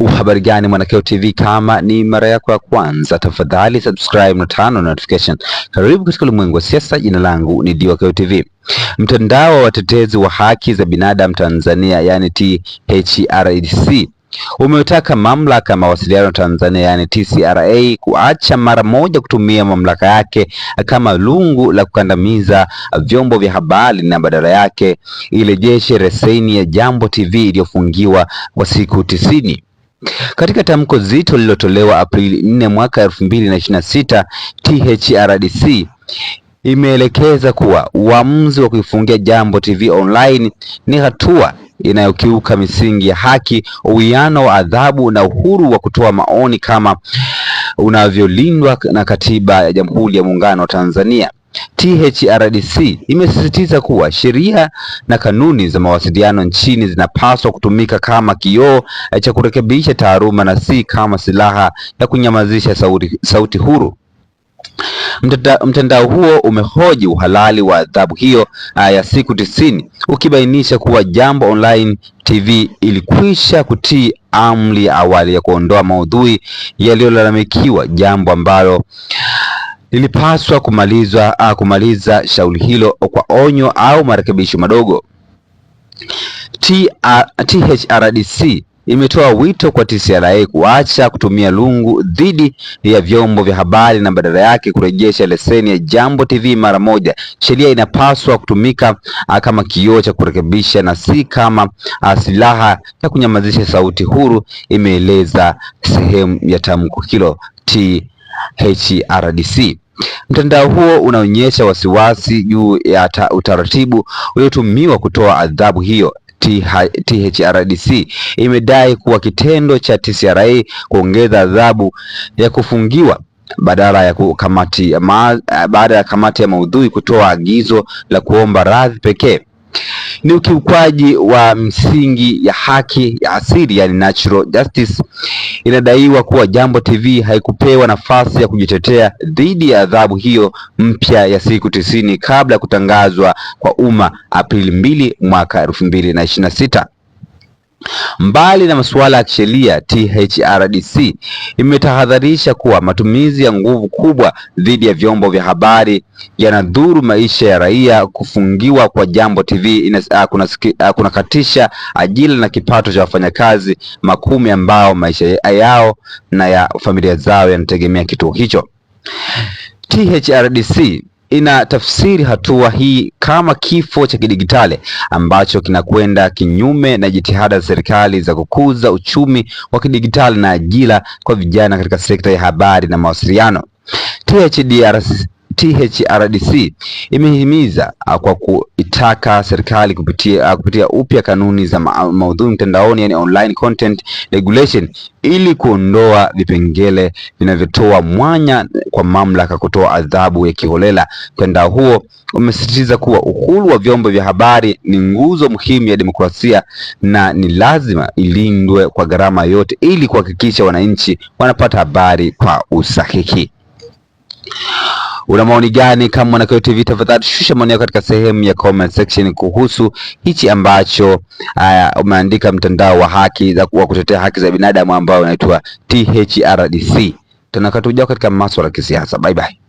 Habari gani Mwanakeo TV, kama ni mara yako ya kwanza tafadhali subscribe na turn on notification. Karibu katika ulimwengu wa siasa. Jina langu ni Diwakeo TV. Mtandao wa watetezi wa haki za binadamu Tanzania yani THRDC umetaka mamlaka ya mawasiliano Tanzania yani TCRA kuacha mara moja kutumia mamlaka yake kama lungu la kukandamiza vyombo vya habari na badala yake irejeshe leseni ya Jambo TV iliyofungiwa kwa siku 90. Katika tamko zito lililotolewa Aprili 4 mwaka 2026, THRDC imeelekeza kuwa uamuzi wa kuifungia Jambo TV online ni hatua inayokiuka misingi ya haki, uwiano wa adhabu na uhuru wa kutoa maoni kama unavyolindwa na Katiba ya Jamhuri ya Muungano wa Tanzania. THRDC imesisitiza kuwa sheria na kanuni za mawasiliano nchini zinapaswa kutumika kama kioo cha kurekebisha taaluma na si kama silaha ya kunyamazisha sauti huru. Mtandao huo umehoji uhalali wa adhabu hiyo ya siku 90, ukibainisha kuwa Jambo Online TV ilikwisha kutii amri ya awali ya kuondoa maudhui yaliyolalamikiwa, jambo ambalo lilipaswa kumaliza shauri hilo kwa onyo au marekebisho madogo. THRDC imetoa wito kwa TCRA kuacha kutumia lungu dhidi ya vyombo vya habari na badala yake kurejesha leseni ya Jambo TV mara moja. Sheria inapaswa kutumika kama kioo cha kurekebisha na si kama silaha ya kunyamazisha sauti huru, imeeleza sehemu ya tamko hilo THRDC. Mtandao huo unaonyesha wasiwasi juu ya utaratibu uliotumiwa kutoa adhabu hiyo. THRDC imedai kuwa kitendo cha TCRA kuongeza adhabu ya kufungiwa baada ya kamati ya maudhui kutoa agizo la kuomba radhi pekee ni ukiukwaji wa msingi ya haki ya asili yani natural justice. Inadaiwa kuwa Jambo TV haikupewa nafasi ya kujitetea dhidi ya adhabu hiyo mpya ya siku 90 kabla ya kutangazwa kwa umma Aprili 2 mwaka 2026. Mbali na masuala ya kisheria, THRDC imetahadharisha kuwa matumizi ya nguvu kubwa dhidi ya vyombo vya habari yanadhuru maisha ya raia. Kufungiwa kwa Jambo TV kunakatisha ajira na kipato cha wafanyakazi makumi ambao maisha yao na ya familia zao yanategemea kituo hicho. THRDC inatafsiri hatua hii kama kifo cha kidigitali ambacho kinakwenda kinyume na jitihada za serikali za kukuza uchumi wa kidigitali na ajira kwa vijana katika sekta ya habari na mawasiliano. THRDC imehimiza kwa kuitaka serikali kupitia upya kanuni za maudhui mtandaoni yani online content regulation ili kuondoa vipengele vinavyotoa mwanya kwa mamlaka kutoa adhabu ya kiholela. Mtandao huo umesisitiza kuwa uhuru wa vyombo vya habari ni nguzo muhimu ya demokrasia na ni lazima ilindwe kwa gharama yote ili kuhakikisha wananchi wanapata habari kwa usahihi. Una maoni gani kama Mwanakeo TV? Tafadhali shusha maoni yako katika sehemu ya comment section kuhusu hichi ambacho umeandika mtandao wa haki wa kutetea haki za binadamu ambao unaitwa THRDC. Tunakatujao katika masuala ya kisiasa. Bye bye.